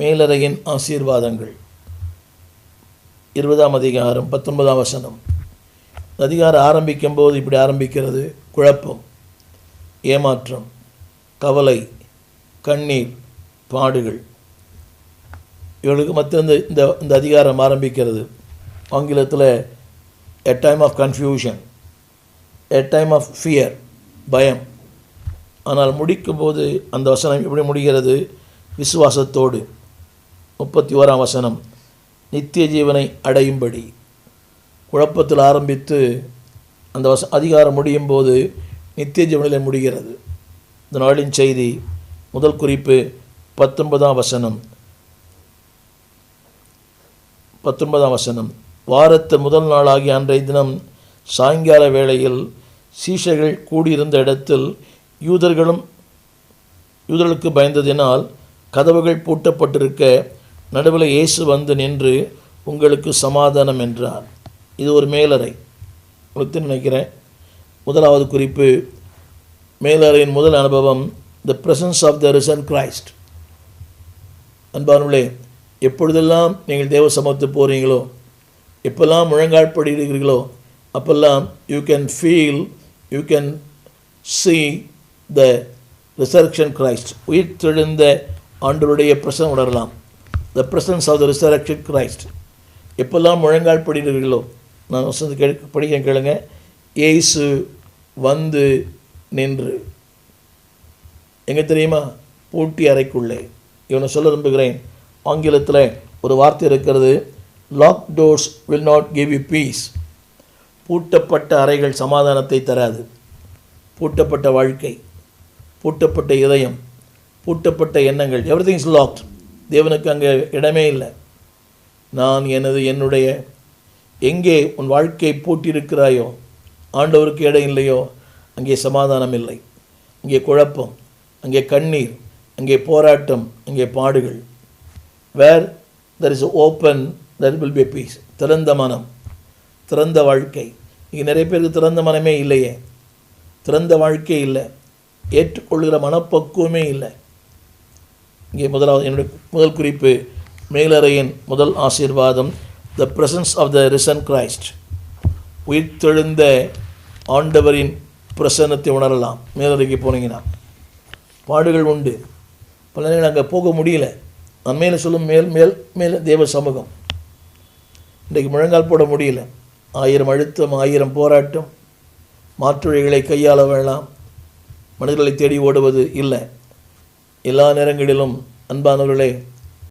மேலறையின் ஆசீர்வாதங்கள் 20ஆம் அதிகாரம் 19ஆம் வசனம். அதிகாரம் ஆரம்பிக்கும் போது இப்படி ஆரம்பிக்கிறது: குழப்பம், ஏமாற்றம், கவலை, கண்ணீர், பாடுகள். இவர்களுக்கு மற்ற இந்த அதிகாரம் ஆரம்பிக்கிறது. ஆங்கிலத்தில் a time of confusion, a time of fear, பயம். ஆனால் முடிக்கும்போது அந்த வசனம் எப்படி முடிகிறது? விசுவாசத்தோடு. 31ஆம் வசனம், நித்திய ஜீவனை அடையும்படி. குழப்பத்தில் ஆரம்பித்து அந்த அதிகாரம் முடியும் போது நித்திய ஜீவனில் முடிகிறது. இந்த நாளின் செய்தி முதல் குறிப்பு 19ஆம் வசனம். 19ஆம் வசனம், வாரத்து முதல் நாளாகிய அன்றைய தினம் சாயங்கால வேளையில் சீஷர்கள் கூடியிருந்த இடத்தில் யூதர்களுக்கு பயந்ததினால் கதவுகள் பூட்டப்பட்டிருக்க நடுவில் இயேசு வந்து நின்று உங்களுக்கு சமாதானம் என்றார். இது ஒரு மேலறை உங்களுக்கு நினைக்கிறேன். முதலாவது குறிப்பு, மேலறையின் முதல் அனுபவம், the presence of the risen Christ. அன்பானவர்களே, எப்பொழுதெல்லாம் நீங்கள் தேவ சமூகத்துக்கு போகிறீங்களோ, எப்பெல்லாம் முழங்கால் படிக்கிறீர்களோ, அப்பெல்லாம் you can feel, you can see the resurrection Christ. உயிர்த்தெழுந்த ஆண்டவருடைய பிரசன்னம் உணரலாம். The presence of the resurrection Christ. எப்பெல்லாம் முழங்கால் படிக்கிறீர்களோ, நான் வசனத்தை படிக்க கேளுங்க. இயேசு வந்து நின்று, எங்கே தெரியுமா? பூட்டி அறைக்குள்ளே. இவனை சொல்ல விரும்புகிறேன். ஆங்கிலத்தில் ஒரு வார்த்தை இருக்கிறது, lock doors will not give you peace. பூட்டப்பட்ட அறைகள் சமாதானத்தை தராது. பூட்டப்பட்ட வாழ்க்கை, பூட்டப்பட்ட இதயம், பூட்டப்பட்ட எண்ணங்கள், எவ்ரிதிங் இஸ் லாக்ட். தேவனுக்கு அங்கே இடமே இல்லை. நான் என்னுடைய எங்கே உன் வாழ்க்கையை பூட்டியிருக்கிறாயோ, ஆண்டவருக்கு இடம் இல்லையோ, அங்கே சமாதானம் இல்லை. அங்கே குழப்பம், அங்கே கண்ணீர், அங்கே போராட்டம், அங்கே பாடுகள். வேர் there is open, there will be peace. திறந்த மனம், திறந்த வாழ்க்கை. இங்கே நிறைய பேருக்கு திறந்த மனமே இல்லையே. திறந்த வாழ்க்கை இல்லை, ஏற்றுக்கொள்கிற மனப்பக்குவமே இல்லை. இங்கே என்னுடைய முதல் குறிப்பு, மேலறையின் முதல் ஆசீர்வாதம், the presence of the risen Christ. உயிர்த்தெழுந்த ஆண்டவரின் பிரசன்னத்தை உணரலாம். மேலறைக்கு போனீங்கன்னா பாடுகள் உண்டு. பல நேரங்கள் அங்கே போக முடியல. நான் மேலே சொல்லும் மேல் தேவ சமூகம். இன்றைக்கு முழங்கால் போட முடியல. 1000 அழுத்தம், 1000 போராட்டம், மாற்றுவழிகளை கையாள வேண்டாம். மனிதர்களை தேடி ஓடுவது இல்லை. எல்லா நேரங்களிலும் அன்பானவர்களே,